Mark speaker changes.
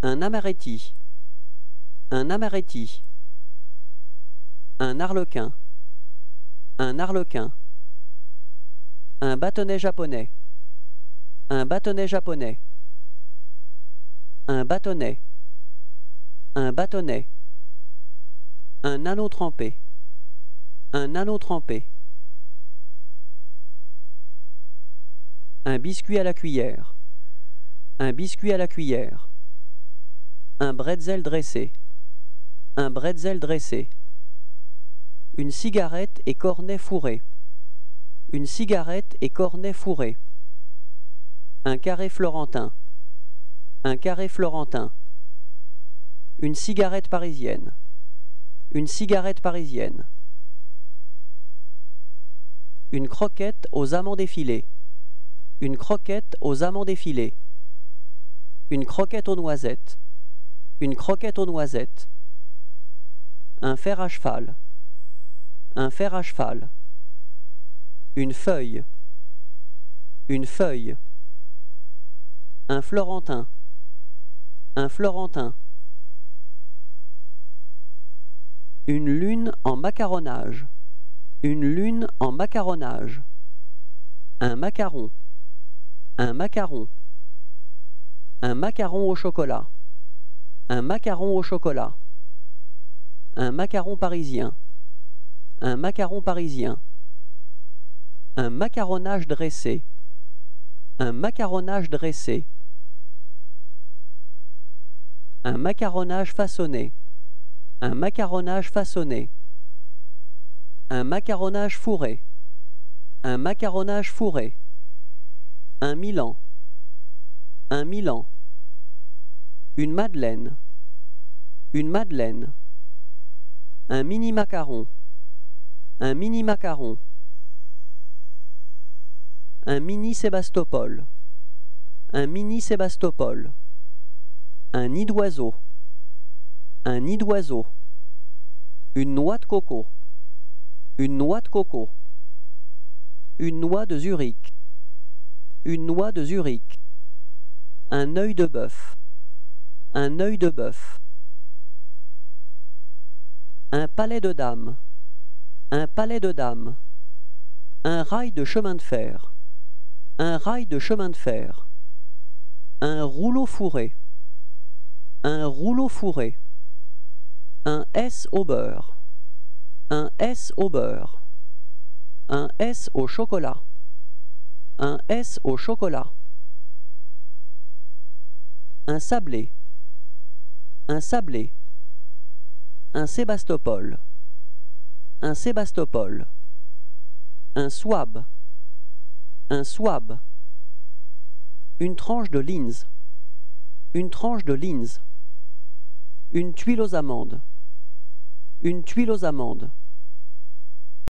Speaker 1: Un amaretti. Un amaretti. Un arlequin. Un arlequin. Un bâtonnet japonais. Un bâtonnet japonais. Un bâtonnet. Un bâtonnet. Un anneau trempé. Un anneau trempé. Un biscuit à la cuillère. Un biscuit à la cuillère. Un bretzel dressé. Un bretzel dressé. Une cigarette et cornet fourré. Une cigarette et cornet fourré. Un carré florentin. Un carré florentin. Une cigarette parisienne. Une cigarette parisienne. Une croquette aux amandes effilées. Une croquette aux amandes effilées. Une croquette aux noisettes. Une croquette aux noisettes. Un fer à cheval. Un fer à cheval. Une feuille. Une feuille. Un florentin. Un florentin. Une lune en macaronnage. Une lune en macaronnage. Un macaron. Un macaron. Un macaron au chocolat. Un macaron au chocolat. Un macaron parisien. Un macaron parisien. Un macaronnage dressé. Un macaronnage dressé. Un macaronnage façonné. Un macaronnage façonné. Un macaronnage fourré. Un macaronnage fourré. Un Milan. Un Milan. Une madeleine. Une madeleine. Un mini macaron. Un mini macaron. Un mini Sébastopol. Un mini Sébastopol. Un nid d'oiseau. Un nid d'oiseau. Une noix de coco. Une noix de coco. Une noix de Zurich. Une noix de Zurich. Un œil de bœuf. Un œil de bœuf. Un palais de dames. Un palais de dames. Un rail de chemin de fer. Un rail de chemin de fer. Un rouleau fourré. Un rouleau fourré. Un S au beurre. Un S au beurre. Un S au chocolat. Un S au chocolat. Un sablé. Un sablé. Un Sébastopol. Un Sébastopol. Un swab. Un swab. Une tranche de Linz. Une tranche de Linz. Une tuile aux amandes. Une tuile aux amandes.